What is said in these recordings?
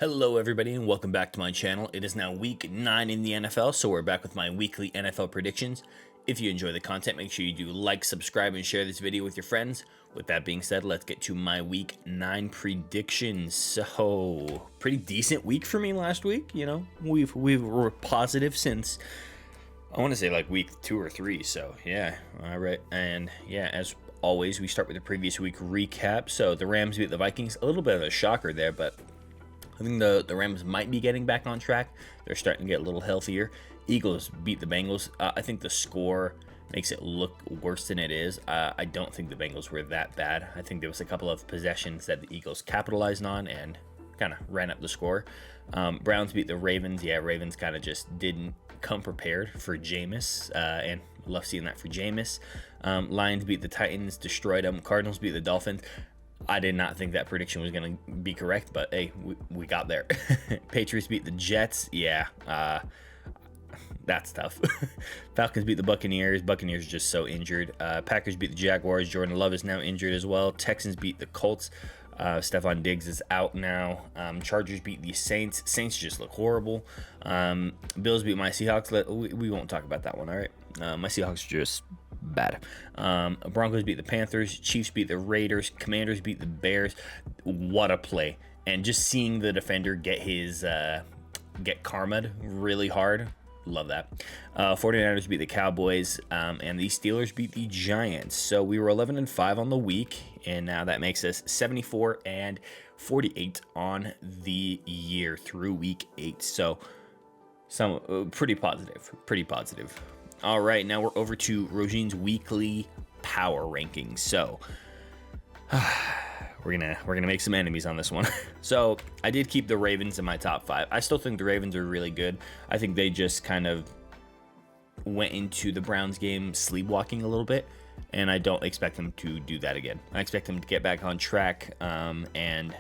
Hello, everybody, and welcome back to my channel. It is now week 9 in the NFL, so we're back with my weekly NFL predictions. If you enjoy the content, make sure you do like, subscribe, and share this video with your friends. With that being said, let's get to my week 9 predictions. So, pretty decent week for me last week. You know, we were positive since I want to say like week 2 or 3. So yeah, all right, and yeah, as always, we start with the previous week recap. So the Rams beat the Vikings. A little bit of a shocker there, but I think the Rams might be getting back on track. They're starting to get a little healthier. Eagles beat the Bengals. I think the score makes it look worse than it is. I don't think the Bengals were that bad. I think there was a couple of possessions that the Eagles capitalized on and kind of ran up the score. Browns beat the Ravens. Yeah, Ravens kind of just didn't come prepared for Jameis, and love seeing that for Jameis. Lions beat the Titans, destroyed them. Cardinals beat the Dolphins. I did not think that prediction was going to be correct, but hey, we got there. Patriots beat the Jets. Yeah, that's tough. Falcons beat the Buccaneers. Buccaneers are just so injured. Packers beat the Jaguars. Jordan Love is now injured as well. Texans beat the Colts. Stephon Diggs is out now. Chargers beat the Saints. Saints just look horrible. Bills beat my Seahawks. We won't talk about that one, all right? My Seahawks are just bad. Broncos beat the Panthers. Chiefs beat the Raiders. Commanders beat the Bears. What a play. And just seeing the defender get his get karma'd really hard. Love that. 49ers beat the Cowboys, and the Steelers beat the Giants. So we were 11-5 on the week, and now that makes us 74-48 on the year through week 8. So some pretty positive. All right, now we're over to Rogin's weekly power rankings. So we're gonna make some enemies on this one. So I did keep the Ravens in my top 5. I still think the Ravens are really good. I think they just kind of went into the Browns game sleepwalking a little bit, and I don't expect them to do that again. I expect them to get back on track and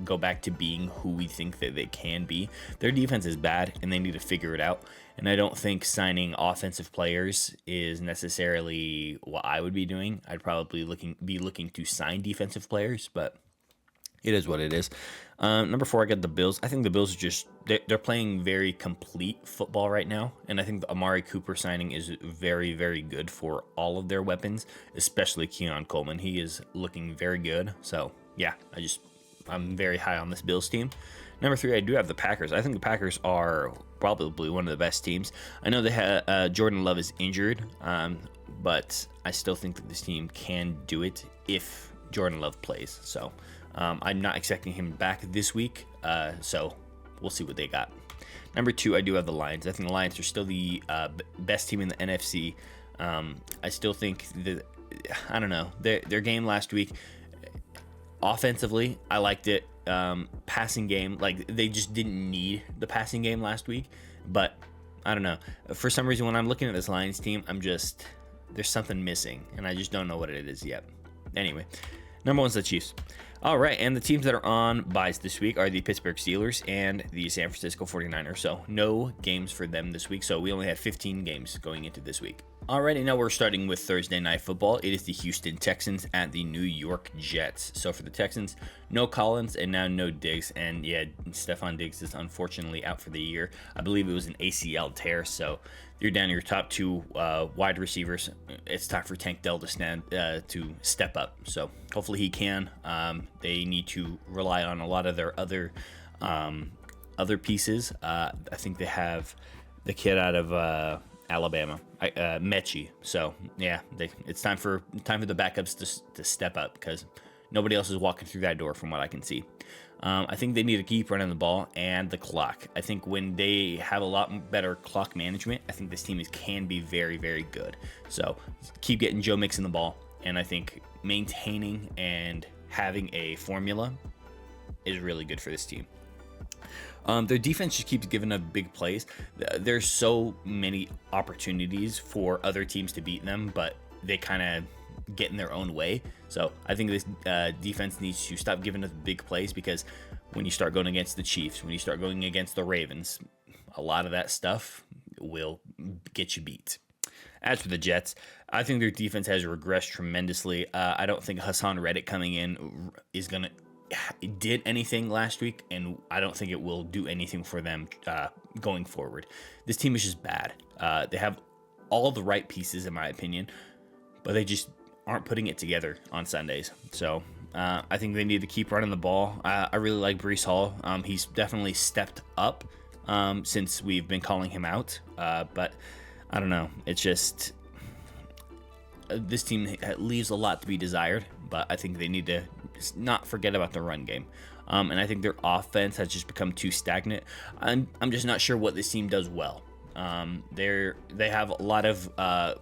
go back to being who we think that they can be. Their defense is bad, and they need to figure it out. And I don't think signing offensive players is necessarily what I would be doing. I'd probably be looking to sign defensive players, but it is what it is. Number 4, I got the Bills. I think the Bills are just they're playing very complete football right now, and I think the Amari Cooper signing is very, very good for all of their weapons, especially Keon Coleman. He is looking very good. So yeah, I'm very high on this Bills team. Number 3, I do have the Packers. I think the Packers are probably one of the best teams. I know they had Jordan Love is injured, but I still think that this team can do it if Jordan Love plays. So I'm not expecting him back this week, so we'll see what they got. Number 2, I do have the Lions. I think the Lions are still the best team in the NFC. I still think that, I don't know, their game last week, offensively, I liked it. Passing game, like they just didn't need the passing game last week, but I don't know. For some reason, when I'm looking at this Lions team, there's something missing, and I just don't know what it is yet. Anyway, number 1's the Chiefs. All right, and the teams that are on buys this week are the Pittsburgh Steelers and the San Francisco 49ers. So no games for them this week. So we only had 15 games going into this week. Alrighty, now we're starting with Thursday Night Football. It is the Houston Texans at the New York Jets. So for the Texans, no Collins and now no Diggs. And yeah, Stephon Diggs is unfortunately out for the year. I believe it was an ACL tear. So you're down to your top 2 wide receivers. It's time for Tank Dell to step up. So hopefully he can. They need to rely on a lot of their other pieces. I think they have the kid out of Alabama, Mechie. So yeah, it's time for the backups to step up because nobody else is walking through that door from what I can see. I think they need to keep running the ball and the clock. I think when they have a lot better clock management, I think this team can be very, very good. So keep getting Joe Mixon the ball, and I think maintaining and having a formula is really good for this team. Their defense just keeps giving up big plays. There's so many opportunities for other teams to beat them, but they kind of get in their own way. So I think this defense needs to stop giving us big plays, because when you start going against the Chiefs, when you start going against the Ravens, a lot of that stuff will get you beat. As for the Jets, I think their defense has regressed tremendously. I don't think Hassan Reddick coming in is going to it did anything last week, and I don't think it will do anything for them going forward. This team is just bad. They have all the right pieces, in my opinion, but they just aren't putting it together on Sundays. So I think they need to keep running the ball. I really like Breece Hall. He's definitely stepped up since we've been calling him out. But I don't know. It's just this team leaves a lot to be desired, but I think they need to not forget about the run game. And I think their offense has just become too stagnant. I'm just not sure what this team does well. They have a lot of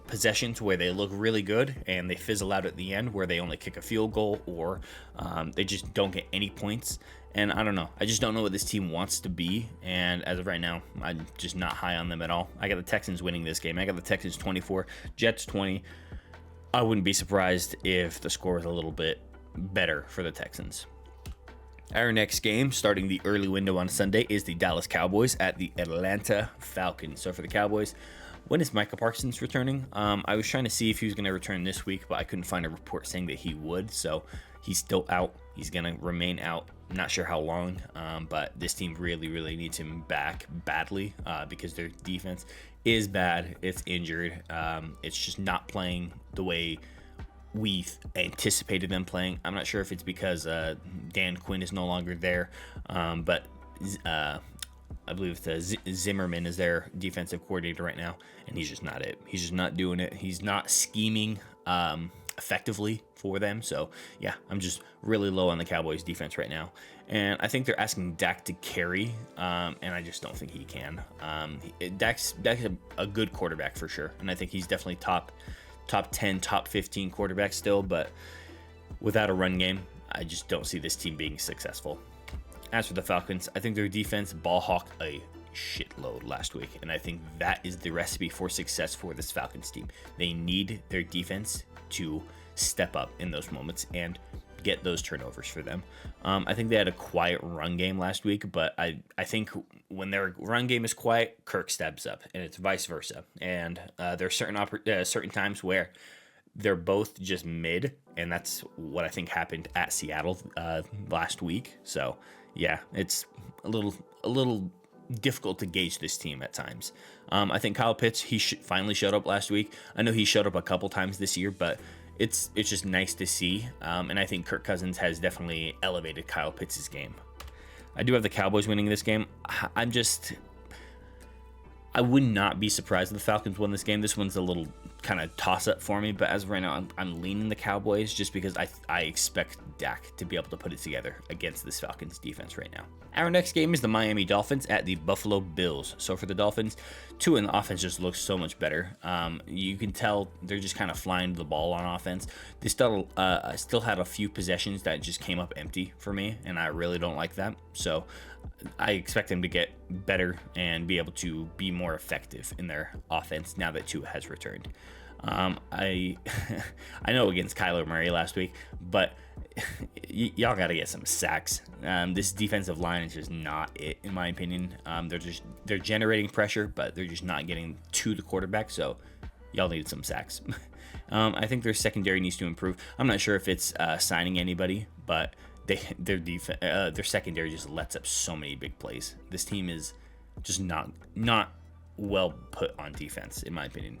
possessions where they look really good and they fizzle out at the end where they only kick a field goal, or they just don't get any points. And I don't know. I just don't know what this team wants to be. And as of right now, I'm just not high on them at all. I got the Texans winning this game. I got the Texans 24, Jets 20. I wouldn't be surprised if the score was a little bit better for the Texans. Our next game, starting the early window on Sunday, is the Dallas Cowboys at the Atlanta Falcons. So for the Cowboys, when is Micah Parsons returning? I was trying to see if he was going to return this week, but I couldn't find a report saying that he would. So he's still out. He's going to remain out. I'm not sure how long, but this team really needs him back badly because their defense is bad. It's injured. It's just not playing the way we anticipated them playing. I'm not sure if it's because Dan Quinn is no longer there, but I believe it's Zimmerman is their defensive coordinator right now, and he's just not it. He's just not doing it. He's not scheming effectively for them. So yeah, I'm just really low on the Cowboys defense right now, and I think they're asking Dak to carry, and I just don't think he can. Dak's a good quarterback for sure, and I think he's definitely top 10, top 15 quarterback still, but without a run game, I just don't see this team being successful. As for the Falcons, I think their defense ball hawked a shitload last week, and I think that is the recipe for success for this Falcons team. They need their defense to step up in those moments and get those turnovers for them. I think they had a quiet run game last week, but I think when their run game is quiet, Kirk steps up, and it's vice versa. And there are certain times where they're both just mid, and that's what I think happened at Seattle last week. So yeah, it's a little difficult to gauge this team at times. I think Kyle Pitts, he finally showed up last week. I know he showed up a couple times this year, but it's just nice to see, and I think Kirk Cousins has definitely elevated Kyle Pitts' game. I do have the Cowboys winning this game. I would not be surprised if the Falcons won this game. This one's a little kind of toss-up for me, but as of right now, I'm leaning the Cowboys just because I expect Dak to be able to put it together against this Falcons defense right now. Our next game is the Miami Dolphins at the Buffalo Bills. So for the Dolphins, Tua in the offense just looks so much better. You can tell they're just kind of flying the ball on offense. They still had a few possessions that just came up empty for me, and I really don't like that. So I expect them to get better and be able to be more effective in their offense now that Tua has returned. I know against Kyler Murray last week, but y'all got to get some sacks. This defensive line is just not it, in my opinion. They're generating pressure, but they're just not getting to the quarterback. So y'all need some sacks. I think their secondary needs to improve. I'm not sure if it's signing anybody, but their secondary just lets up so many big plays. This team is just not well put on defense, in my opinion.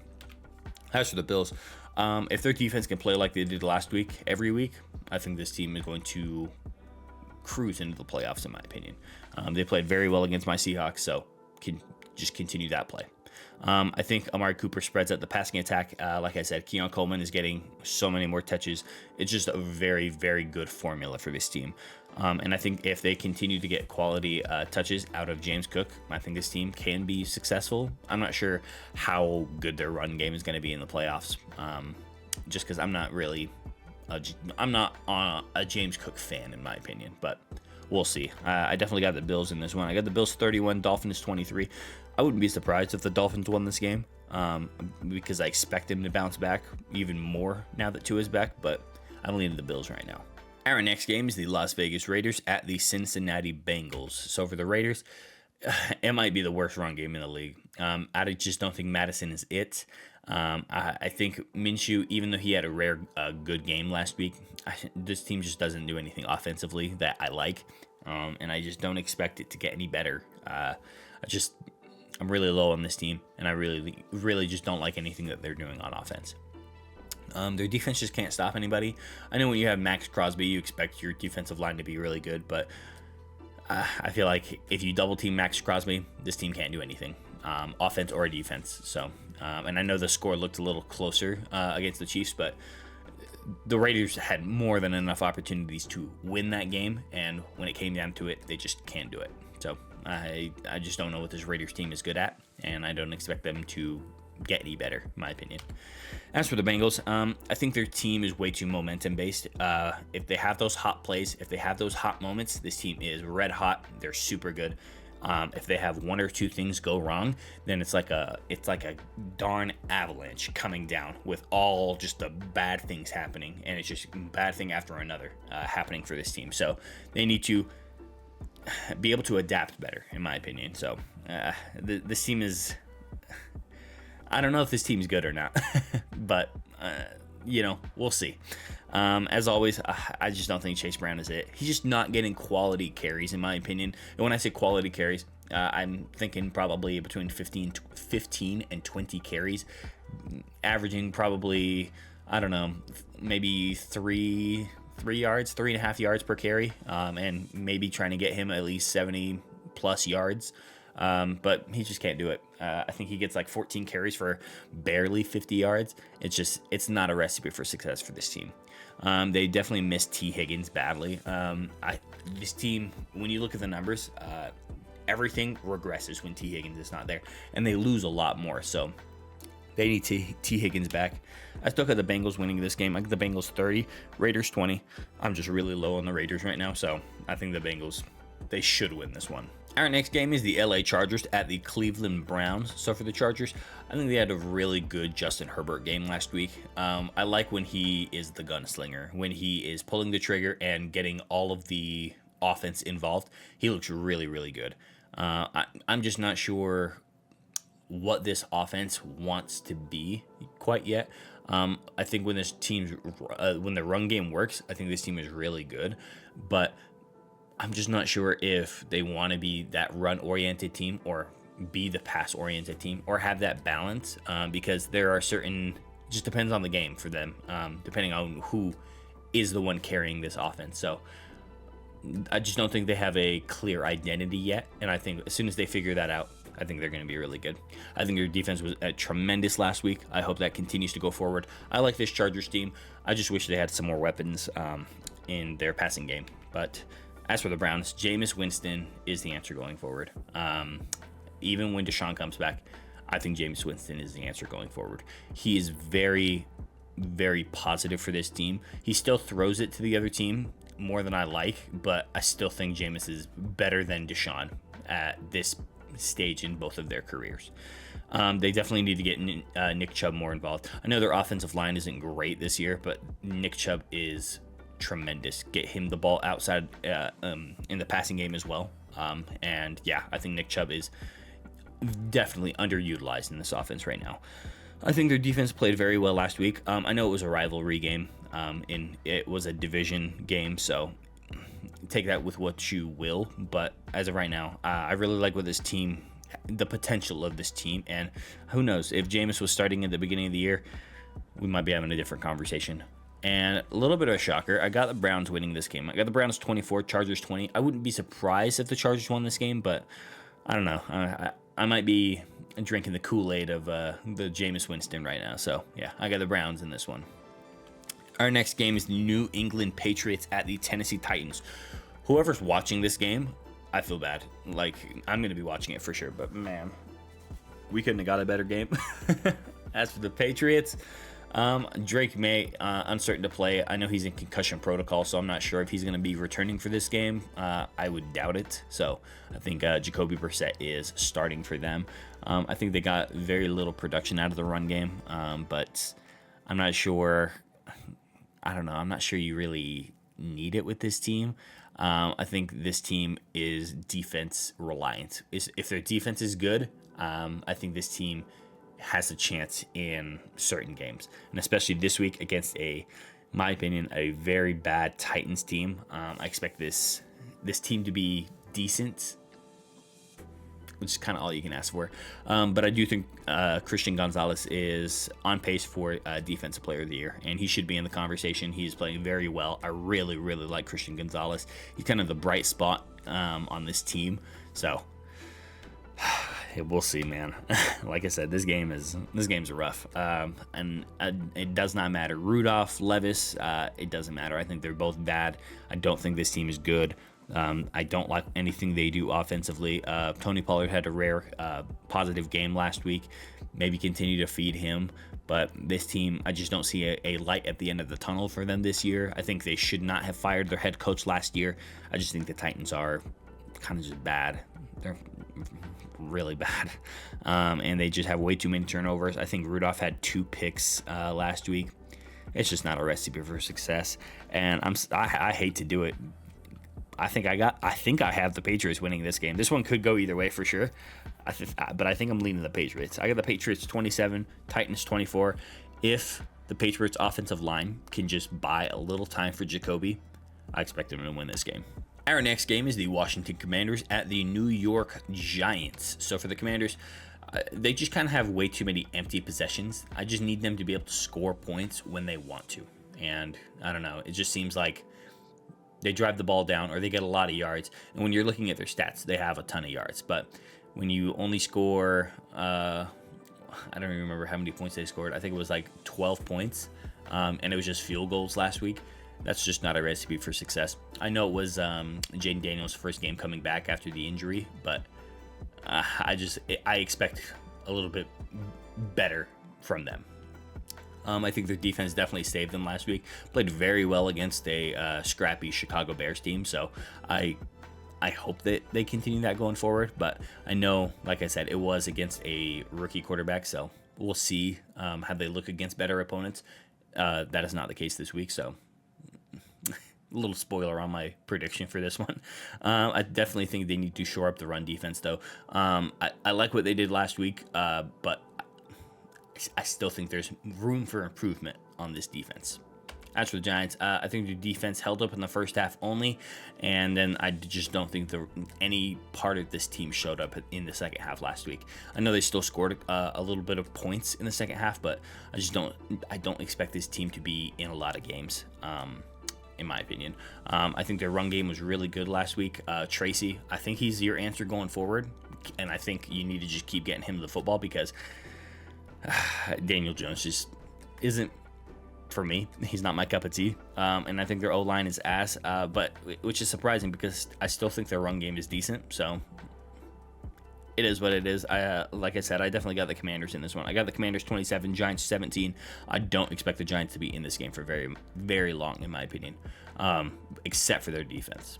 As for the Bills, if their defense can play like they did last week, every week, I think this team is going to cruise into the playoffs, in my opinion. They played very well against my Seahawks, so can just continue that play. I think Amari Cooper spreads out the passing attack. Like I said, Keon Coleman is getting so many more touches. It's just a very, very good formula for this team. And I think if they continue to get quality touches out of James Cook, I think this team can be successful. I'm not sure how good their run game is going to be in the playoffs, just because I'm not a James Cook fan, in my opinion, but we'll see. I definitely got the Bills in this one. I got the Bills 31, Dolphins 23. I wouldn't be surprised if the Dolphins won this game because I expect them to bounce back even more now that Tua is back, but I'm leaning the Bills right now. Our next game is the Las Vegas Raiders at the Cincinnati Bengals. So for the Raiders, it might be the worst run game in the league. I just don't think Madison is it. I think Minshew, even though he had a rare good game last week, this team just doesn't do anything offensively that I like, and I just don't expect it to get any better. I'm really low on this team, and I really just don't like anything that they're doing on offense. Their defense just can't stop anybody. I know when you have Max Crosby, you expect your defensive line to be really good, but I feel like if you double team Max Crosby, this team can't do anything, offense or defense. So, and I know the score looked a little closer against the Chiefs, but the Raiders had more than enough opportunities to win that game, and when it came down to it, they just can't do it. So I just don't know what this Raiders team is good at, and I don't expect them to get any better, in my opinion. As for the Bengals, I think their team is way too momentum based. If they have those hot plays, if they have those hot moments, this team is red hot. They're super good. If they have one or two things go wrong, then it's like a darn avalanche coming down with all just the bad things happening, and it's just bad thing after another happening for this team. So they need to be able to adapt better, in my opinion. So this team is, I don't know if this team's good or not, but we'll see. As always, I just don't think Chase Brown is it. He's just not getting quality carries, in my opinion. And when I say quality carries, I'm thinking probably between 15 and 20 carries, averaging probably, I don't know, maybe 3.5 yards per carry, and maybe trying to get him at least 70 plus yards. But he just can't do it. I think he gets like 14 carries for barely 50 yards. It's not a recipe for success for this team. They definitely missed T. Higgins badly. This team, when you look at the numbers, everything regresses when T. Higgins is not there, and they lose a lot more. So they need T. Higgins back. I still got the Bengals winning this game. I got the Bengals 30, Raiders 20. I'm just really low on the Raiders right now, so I think the Bengals, they should win this one. Our next game is the LA Chargers at the Cleveland Browns. So for the Chargers, I think they had a really good Justin Herbert game last week. I like when he is the gunslinger, when he is pulling the trigger and getting all of the offense involved. He looks really, really good. I'm just not sure what this offense wants to be quite yet. I think when this team's when the run game works, I think this team is really good, but I'm just not sure if they want to be that run-oriented team or be the pass-oriented team or have that balance, because there are certain, just depends on the game for them, depending on who is the one carrying this offense. So I just don't think they have a clear identity yet, and I think as soon as they figure that out, I think they're going to be really good. I think their defense was tremendous last week. I hope that continues to go forward. I like this Chargers team. I just wish they had some more weapons in their passing game, but as for the Browns, Jameis Winston is the answer going forward. Even when Deshaun comes back, I think Jameis Winston is the answer going forward. He is very, very positive for this team. He still throws it to the other team more than I like, but I still think Jameis is better than Deshaun at this stage in both of their careers. They definitely need to get Nick Chubb more involved. I know their offensive line isn't great this year, but Nick Chubb is tremendous. Get him the ball outside in the passing game as well. And yeah, I think Nick Chubb is definitely underutilized in this offense right now. I think their defense played very well last week. I know it was a rivalry game, and it was a division game, so take that with what you will. But as of right now, I really like what this team, the potential of this team, and who knows, if Jameis was starting at the beginning of the year, we might be having a different conversation. And a little bit of a shocker, I got the Browns winning this game. I got the Browns 24, Chargers 20. I wouldn't be surprised if the Chargers won this game, but I don't know. I might be drinking the Kool-Aid of the Jameis Winston right now. So, yeah, I got the Browns in this one. Our next game is the New England Patriots at the Tennessee Titans. Whoever's watching this game, I feel bad. Like, I'm going to be watching it for sure, but man, we couldn't have got a better game. As for the Patriots, Drake May, uncertain to play. I know he's in concussion protocol, so I'm not sure if he's going to be returning for this game. I would doubt it. So I think Jacoby Brissett is starting for them. I think they got very little production out of the run game, but I'm not sure. I don't know. I'm not sure you really need it with this team. I think this team is defense reliant. If their defense is good, I think this team has a chance in certain games, and especially this week against my opinion, a very bad Titans team. I expect this team to be decent, which is kind of all you can ask for. But I do think Christian Gonzalez is on pace for Defensive Player of the Year, and he should be in the conversation. He's playing very well. I really, really like Christian Gonzalez. He's kind of the bright spot on this team. So we'll see, man. Like I said, this game's rough, and it does not matter. Rudolph, Levis, it doesn't matter. I think they're both bad. I don't think this team is good. I don't like anything they do offensively. Tony Pollard had a rare positive game last week. Maybe continue to feed him. But this team, I just don't see a light at the end of the tunnel for them this year. I think they should not have fired their head coach last year. I just think the Titans are kind of just bad. They're really bad. And they just have way too many turnovers. I think Rudolph had 2 picks last week. It's just not a recipe for success. And I hate to do it. I think I have the Patriots winning this game. This one could go either way for sure, but I think I'm leaning the Patriots. I got the Patriots 27, Titans 24. If the Patriots offensive line can just buy a little time for Jacoby, I expect them to win this game. Our next game is the Washington Commanders at the New York Giants. So for the Commanders, they just kind of have way too many empty possessions. I just need them to be able to score points when they want to. And I don't know, it just seems like they drive the ball down or they get a lot of yards. And when you're looking at their stats, they have a ton of yards. But when you only score, I don't even remember how many points they scored. I think it was like 12 points. And it was just field goals last week. That's just not a recipe for success. I know it was Jaden Daniels' first game coming back after the injury, but I expect a little bit better from them. I think their defense definitely saved them last week. Played very well against a scrappy Chicago Bears team, so I hope that they continue that going forward. But I know, like I said, it was against a rookie quarterback, so we'll see how they look against better opponents. That is not the case this week, so a little spoiler on my prediction for this one. I definitely think they need to shore up the run defense, though. I like what they did last week, but I still think there's room for improvement on this defense. As for the Giants, I think the defense held up in the first half only, and then I just don't think any part of this team showed up in the second half last week. I know they still scored a little bit of points in the second half, but I don't expect this team to be in a lot of games, in my opinion. I think their run game was really good last week. Tracy, I think he's your answer going forward, and I think you need to just keep getting him the football because Daniel Jones just isn't, for me, he's not my cup of tea. And I think their O-line is ass, but which is surprising because I still think their run game is decent. So it is what it is. Like I said, I definitely got the Commanders in this one. I got the Commanders 27, Giants 17. I don't expect the Giants to be in this game for very, very long, in my opinion, except for their defense.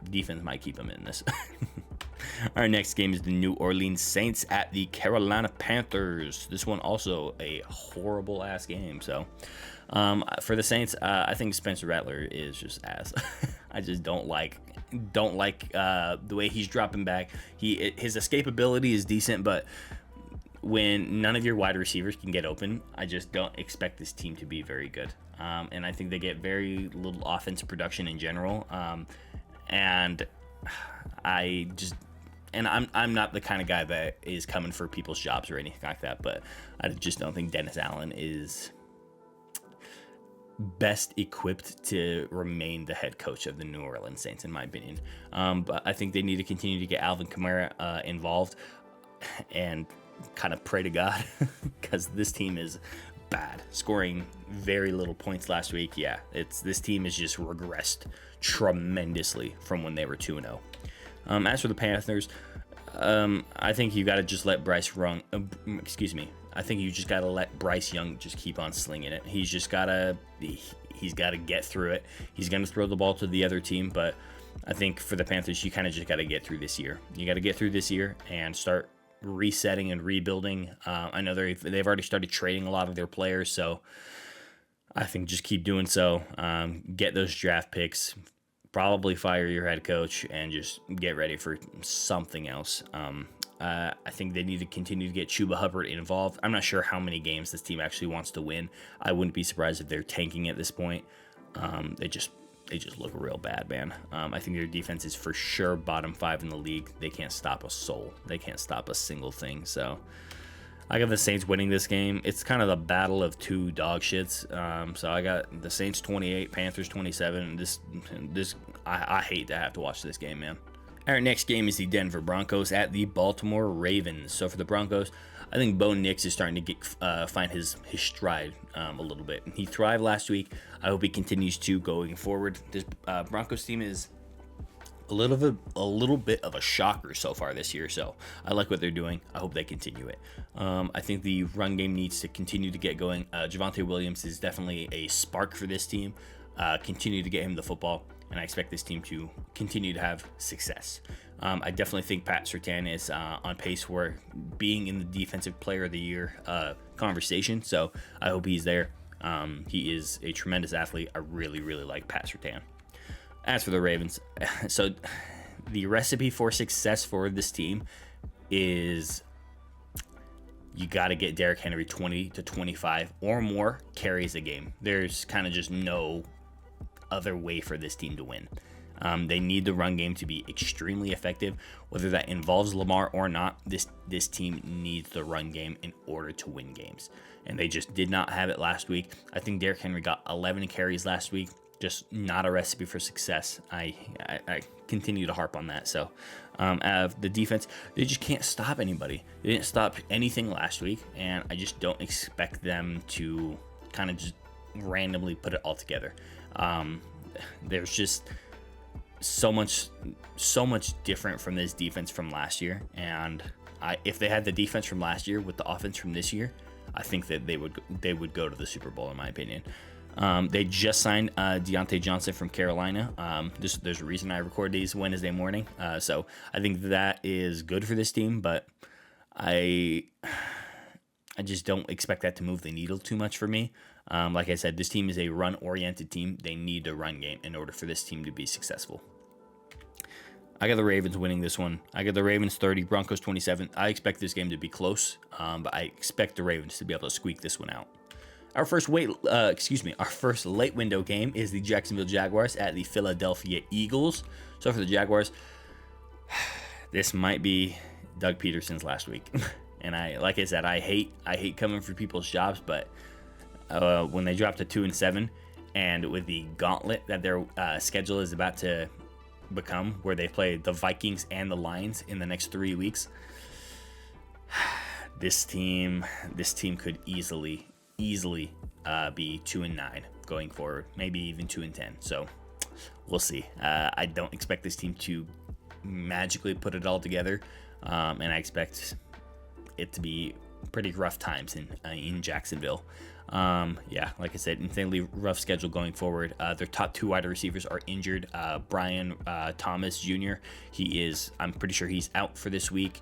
Defense might keep them in this. Our next game is the New Orleans Saints at the Carolina Panthers. This one also a horrible ass game. So for the Saints, I think Spencer Rattler is just ass. I just don't like the way he's dropping back. His escapability is decent, but when none of your wide receivers can get open, I just don't expect this team to be very good. And I think they get very little offensive production in general. And I'm not the kind of guy that is coming for people's jobs or anything like that, but I just don't think Dennis Allen is best equipped to remain the head coach of the New Orleans Saints, in my opinion. But I think they need to continue to get Alvin Kamara involved and kind of pray to God because this team is bad, scoring very little points last week. Yeah, this team has just regressed tremendously from when they were 2-0. As for the Panthers, I think you got to just let I think you just got to let Bryce Young just keep on slinging it. He's got to get through it. He's going to throw the ball to the other team, but I think for the Panthers, you kind of just got to get through this year. You got to get through this year and start resetting and rebuilding. I know they've already started trading a lot of their players, so I think just keep doing so. Get those draft picks, probably fire your head coach, and just get ready for something else. I think they need to continue to get Chuba Hubbard involved. I'm not sure how many games this team actually wants to win. I wouldn't be surprised if they're tanking at this point. They just look real bad, man. I think their defense is for sure bottom 5 in the league. They can't stop a soul. They can't stop a single thing. So I got the Saints winning this game. It's kind of the battle of two dog shits. So I got the Saints 28, Panthers 27. I hate to have to watch this game, man. Our next game is the Denver Broncos at the Baltimore Ravens. So for the Broncos, I think Bo Nix is starting to get find his stride a little bit. He thrived last week. I hope he continues to going forward. This Broncos team is a little bit of a shocker so far this year. So I like what they're doing. I hope they continue it. I think the run game needs to continue to get going. Javonte Williams is definitely a spark for this team. Continue to get him the football, and I expect this team to continue to have success. I definitely think Pat Surtain is on pace for being in the Defensive Player of the Year conversation, so I hope he's there. He is a tremendous athlete. I really, really like Pat Surtain. As for the Ravens, so the recipe for success for this team is you got to get Derrick Henry 20 to 25 or more carries a game. There's kind of just no other way for this team to win. They need the run game to be extremely effective. Whether that involves Lamar or not, this team needs the run game in order to win games. And they just did not have it last week. I think Derrick Henry got 11 carries last week. Just not a recipe for success. I continue to harp on that. So the defense, they just can't stop anybody. They didn't stop anything last week, and I just don't expect them to kind of just randomly put it all together. There's just so much different from this defense from last year, and if they had the defense from last year with the offense from this year, I think that they would go to the Super Bowl, in my opinion. They just signed Deontay Johnson from Carolina. There's a reason I record these Wednesday morning, so I think that is good for this team, but I just don't expect that to move the needle too much for me. Like I said, this team is a run-oriented team. They need a run game in order for this team to be successful. I got the Ravens winning this one. I got the Ravens 30, Broncos 27. I expect this game to be close, but I expect the Ravens to be able to squeak this one out. Our first late window game is the Jacksonville Jaguars at the Philadelphia Eagles. So for the Jaguars, this might be Doug Peterson's last week. And like I said, I hate coming for people's jobs, but when they dropped to 2-7, and with the gauntlet that their schedule is about to become, where they play the Vikings and the Lions in the next 3 weeks, this team could easily be 2-9 going forward, maybe even 2-10. So we'll see. I don't expect this team to magically put it all together, and I expect it to be pretty rough times in Jacksonville. Like I said, insanely rough schedule going forward. Their top 2 wide receivers are injured. Brian Thomas Jr. I'm pretty sure he's out for this week.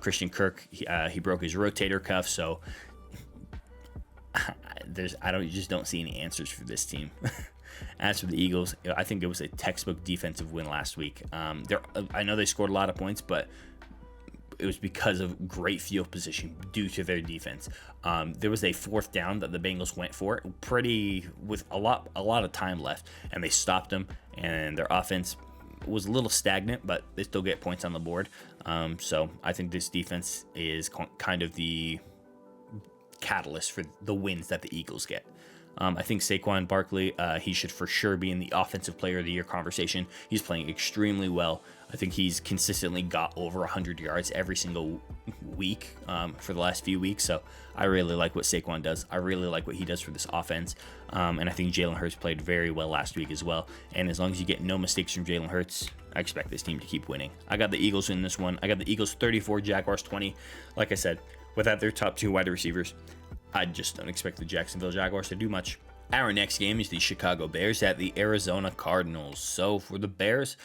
Christian Kirk, he broke his rotator cuff, so I just don't see any answers for this team. As for the Eagles, I think it was a textbook defensive win last week. I know they scored a lot of points, but it was because of great field position due to their defense. There was a 4th down that the Bengals went for with a lot of time left, and they stopped them, and their offense was a little stagnant, but they still get points on the board. So I think this defense is kind of the catalyst for the wins that the Eagles get. I think Saquon Barkley, he should for sure be in the Offensive Player of the Year conversation. He's playing extremely well. I think he's consistently got over 100 yards every single week for the last few weeks. So I really like what Saquon does. I really like what he does for this offense. And I think Jalen Hurts played very well last week as well. And as long as you get no mistakes from Jalen Hurts, I expect this team to keep winning. I got the Eagles in this one. I got the Eagles 34, Jaguars 20. Like I said, without their top 2 wide receivers, I just don't expect the Jacksonville Jaguars to do much. Our next game is the Chicago Bears at the Arizona Cardinals. So for the Bears,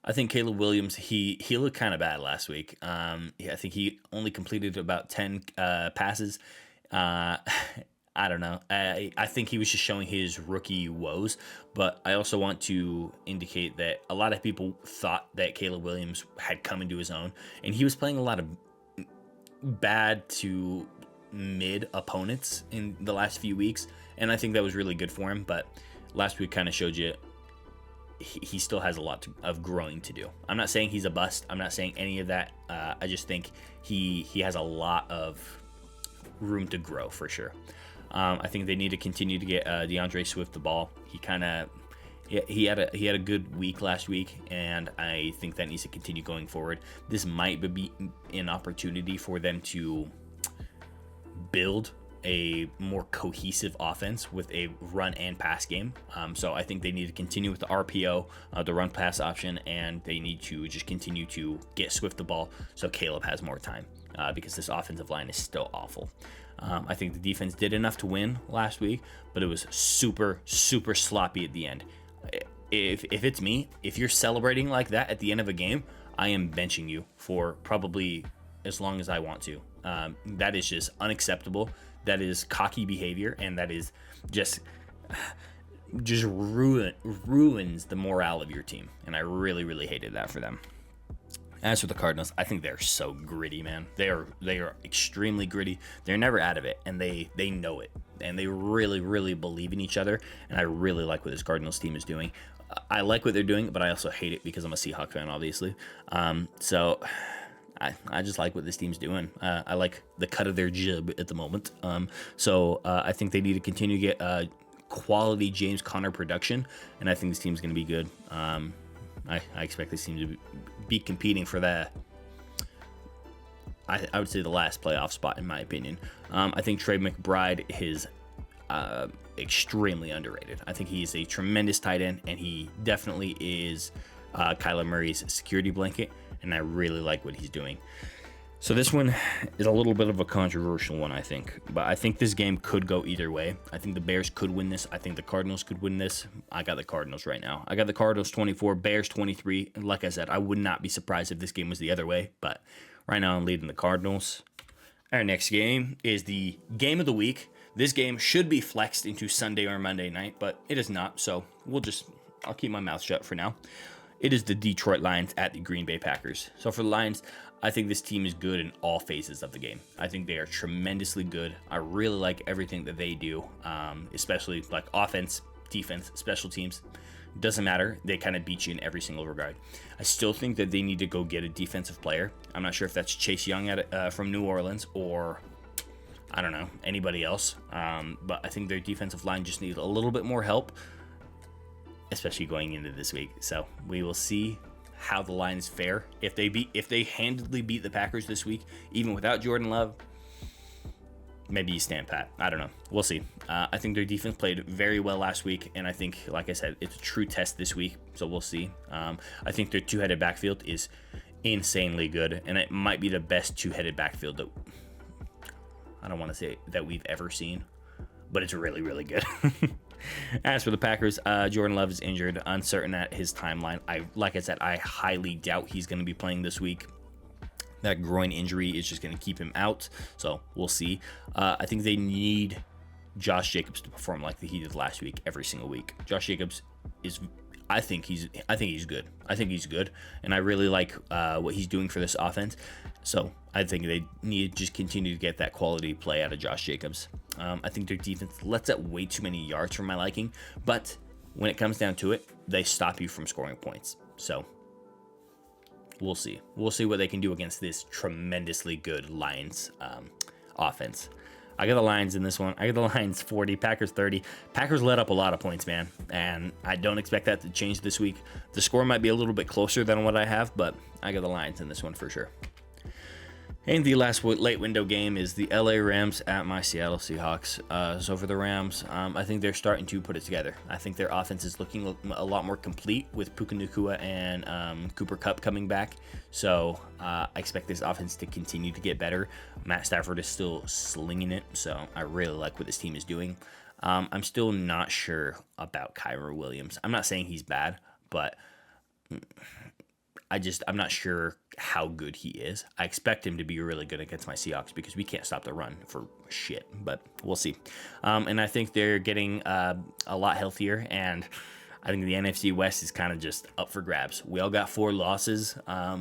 I think Caleb Williams, he looked kind of bad last week. I think he only completed about 10 passes. I don't know. I think he was just showing his rookie woes, but I also want to indicate that a lot of people thought that Caleb Williams had come into his own, and he was playing a lot of bad to mid opponents in the last few weeks, and I think that was really good for him. But last week kind of showed you he still has a lot of growing to do. I'm not saying he's a bust. I'm not saying any of that. I just think he has a lot of room to grow for sure. I think they need to continue to get DeAndre Swift the ball. He had a good week last week, and I think that needs to continue going forward. This might be an opportunity for them to build a more cohesive offense with a run and pass game. So I think they need to continue with the RPO, the run pass option, and they need to just continue to get Swift the ball so Caleb has more time because this offensive line is still awful. I think the defense did enough to win last week, but it was super, super sloppy at the end. If it's me, if you're celebrating like that at the end of a game, I am benching you for probably as long as I want to. That is just unacceptable. That is cocky behavior, and that is just ruins the morale of your team. And I really, really hated that for them. As for the Cardinals, I think they're so gritty, man. They are extremely gritty. They're never out of it, and they know it. And they really, really believe in each other. And I really like what this Cardinals team is doing. I like what they're doing, but I also hate it because I'm a Seahawks fan, obviously. So I just like what this team's doing. I like the cut of their jib at the moment. So I think they need to continue to get quality James Conner production, and I think this team's going to be good. I expect this team to be competing for that. I would say the last playoff spot, in my opinion. I think Trey McBride is extremely underrated. I think he's a tremendous tight end, and he definitely is Kyler Murray's security blanket, and I really like what he's doing. So this one is a little bit of a controversial one, I think. But I think this game could go either way. I think the Bears could win this. I think the Cardinals could win this. I got the Cardinals right now. I got the Cardinals 24, Bears 23. And like I said, I would not be surprised if this game was the other way. But right now I'm leading the Cardinals. Our next game is the game of the week. This game should be flexed into Sunday or Monday night, but it is not. So I'll keep my mouth shut for now. It is the Detroit Lions at the Green Bay Packers. So for the Lions, I think this team is good in all phases of the game. I think they are tremendously good. I really like everything that they do, especially like offense, defense, special teams. Doesn't matter. They kind of beat you in every single regard. I still think that they need to go get a defensive player. I'm not sure if that's Chase Young from New Orleans or, I don't know, anybody else. But I think their defensive line just needs a little bit more help, especially going into this week. So we will see how the Lions fare. If they handedly beat the Packers this week, even without Jordan Love, maybe you stand pat. I don't know. We'll see. I think their defense played very well last week, and I think, like I said, it's a true test this week, so we'll see. I think their two-headed backfield is insanely good, and it might be the best two-headed backfield that I don't want to say that we've ever seen, but it's really, really good. As for the Packers, Jordan Love is injured, uncertain at his timeline. Like I said, I highly doubt he's going to be playing this week. That groin injury is just going to keep him out, so we'll see. I think they need Josh Jacobs to perform like he did last week, every single week. Josh Jacobs is, I think he's good. I think he's good, and I really like what he's doing for this offense. So I think they need to just continue to get that quality play out of Josh Jacobs. I think their defense lets up way too many yards for my liking, but when it comes down to it, they stop you from scoring points. So we'll see. We'll see what they can do against this tremendously good Lions offense. I got the Lions in this one. I got the Lions 40, Packers 30. Packers let up a lot of points, man, and I don't expect that to change this week. The score might be a little bit closer than what I have, but I got the Lions in this one for sure. And the last late window game is the LA Rams at my Seattle Seahawks. So for the Rams, I think they're starting to put it together. I think their offense is looking a lot more complete with Puka Nacua and Cooper Kupp coming back. So I expect this offense to continue to get better. Matt Stafford is still slinging it, so I really like what this team is doing. I'm still not sure about Kyler Williams. I'm not saying he's bad, but I'm not sure how good he is. I expect him to be really good against my Seahawks because we can't stop the run for shit, but we'll see. And I think they're getting a lot healthier, and I think the NFC West is kind of just up for grabs. We all got 4 losses.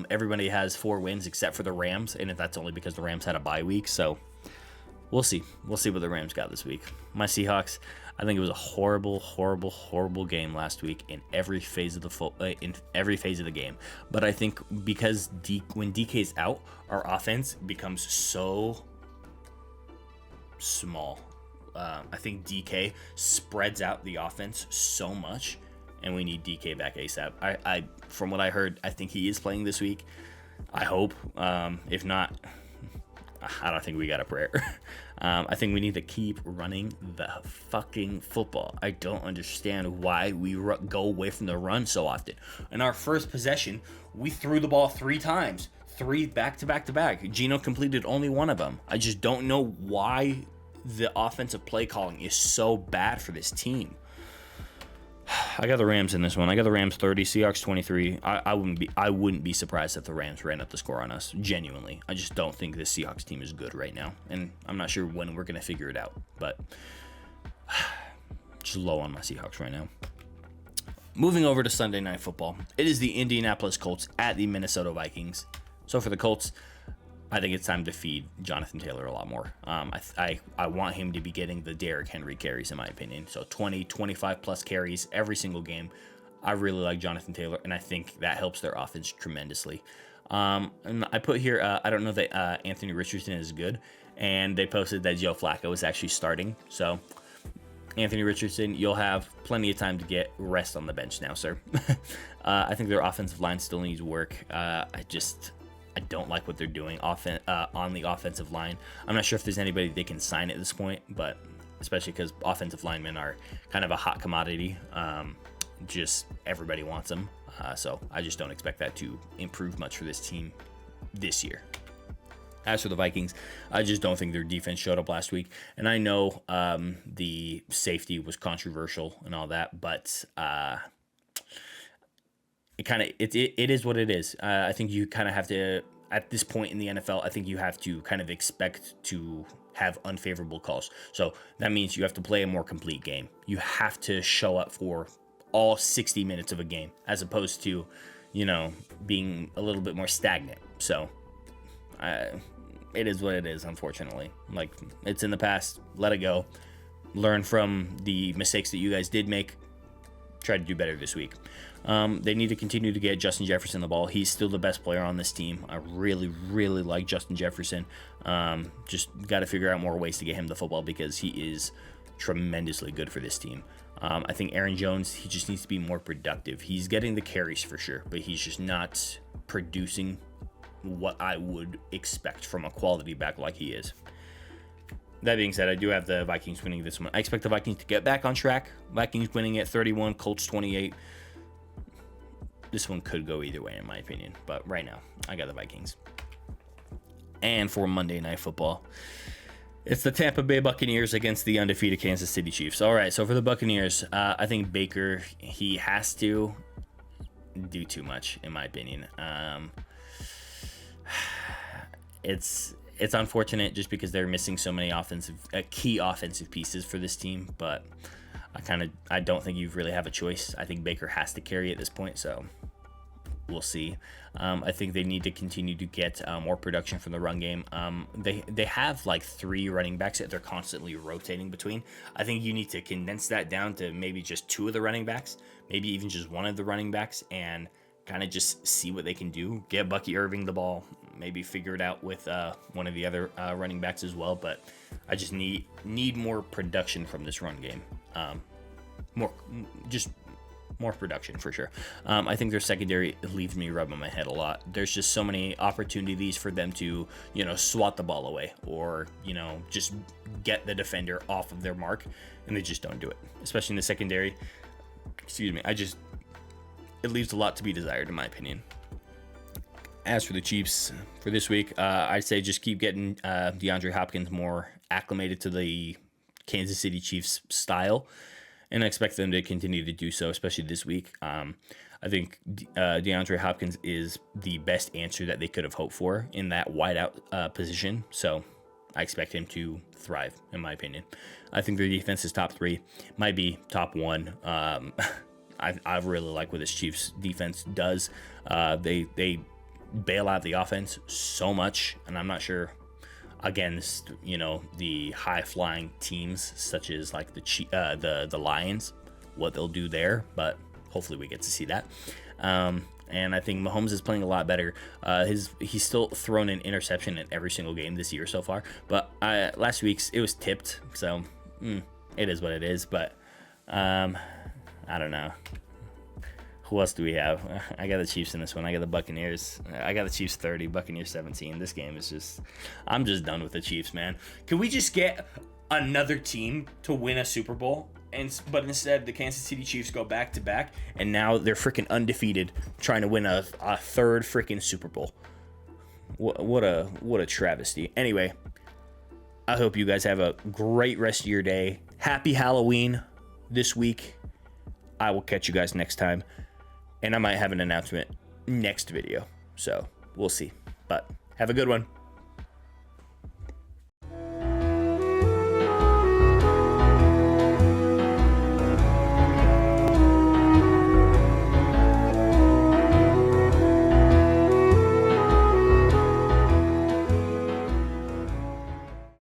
Everybody has 4 wins except for the Rams, and that's only because the Rams had a bye week. So we'll see. We'll see what the Rams got this week. My Seahawks, I think it was a horrible, horrible, horrible game last week in every phase of the game. But I think because when DK's out, our offense becomes so small. I think DK spreads out the offense so much, and we need DK back ASAP. I from what I heard, I think he is playing this week. I hope. If not, I don't think we got a prayer. I think we need to keep running the fucking football. I don't understand why we go away from the run so often. In our first possession, we threw the ball 3 times. 3 back to back to back. Gino completed only 1 of them. I just don't know why the offensive play calling is so bad for this team. I got the Rams in this one. I got the Rams 30, Seahawks 23. I wouldn't be surprised if the Rams ran up the score on us. Genuinely, I just don't think this Seahawks team is good right now, and I'm not sure when we're gonna figure it out. But just low on my Seahawks right now. Moving over to Sunday Night Football, it is the Indianapolis Colts at the Minnesota Vikings. So for the Colts, I think it's time to feed Jonathan Taylor a lot more. I want him to be getting the Derrick Henry carries, in my opinion. So 20, 25 plus carries every single game. I really like Jonathan Taylor, and I think that helps their offense tremendously. And I put here, I don't know that Anthony Richardson is good, and they posted that Joe Flacco is actually starting. So Anthony Richardson, you'll have plenty of time to get rest on the bench now, sir. I think their offensive line still needs work. I don't like what they're doing on the offensive line. I'm not sure if there's anybody they can sign at this point, but especially because offensive linemen are kind of a hot commodity. Just everybody wants them. So I just don't expect that to improve much for this team this year. As for the Vikings, I just don't think their defense showed up last week. And I know the safety was controversial and all that, but it is what it is. I think you kind of have to, at this point in the NFL, I think you have to kind of expect to have unfavorable calls. So that means you have to play a more complete game. You have to show up for all 60 minutes of a game, as opposed to, being a little bit more stagnant. So it is what it is, unfortunately. Like, it's in the past. Let it go. Learn from the mistakes that you guys did make. Try to do better this week. They need to continue to get Justin Jefferson the ball. He's still the best player on this team. I really, really like Justin Jefferson. Just got to figure out more ways to get him the football because he is tremendously good for this team. I think Aaron Jones, he just needs to be more productive. He's getting the carries for sure, but he's just not producing what I would expect from a quality back like he is. That being said, I do have the Vikings winning this one. I expect the Vikings to get back on track. Vikings winning at 31, Colts 28. This one could go either way, in my opinion. But right now, I got the Vikings. And for Monday Night Football, it's the Tampa Bay Buccaneers against the undefeated Kansas City Chiefs. All right, so for the Buccaneers, I think Baker, he has to do too much, in my opinion. It's unfortunate just because they're missing so many key offensive pieces for this team, but I don't think you really have a choice. I think Baker has to carry at this point, so we'll see. I think they need to continue to get more production from the run game. They have like 3 running backs that they're constantly rotating between. I think you need to condense that down to maybe just 2 of the running backs, maybe even just 1 of the running backs, and kind of just see what they can do. Get Bucky Irving the ball, maybe figure it out with one of the other running backs as well. But I just need more production from this run game. More production for sure. I think their secondary leaves me rubbing my head a lot. There's just so many opportunities for them to, swat the ball away or, just get the defender off of their mark, and they just don't do it, especially in the secondary. Excuse me. It leaves a lot to be desired, in my opinion. As for the Chiefs for this week, I'd say just keep getting DeAndre Hopkins more acclimated to the Kansas City Chiefs style. and I expect them to continue to do so, especially this week. I think DeAndre Hopkins is the best answer that they could have hoped for in that wideout position. So I expect him to thrive, in my opinion. I think their defense is top 3, might be top 1. I really like what this Chiefs defense does. They bail out the offense so much, and I'm not sure against the high flying teams such as like the Lions what they'll do there, but hopefully we get to see that. And I think Mahomes is playing a lot better. He's still thrown an interception in every single game this year so far, but last week's it was tipped, so it is what it is. But I don't know. Who else do we have? I got the Chiefs in this one. I got the Buccaneers. I got the Chiefs 30, Buccaneers 17. This game is just, I'm just done with the Chiefs, man. Can we just get another team to win a Super Bowl? But instead, the Kansas City Chiefs go back to back, and now they're freaking undefeated, trying to win a third freaking Super Bowl. What a travesty. Anyway, I hope you guys have a great rest of your day. Happy Halloween this week. I will catch you guys next time. And I might have an announcement next video. So we'll see. But have a good one.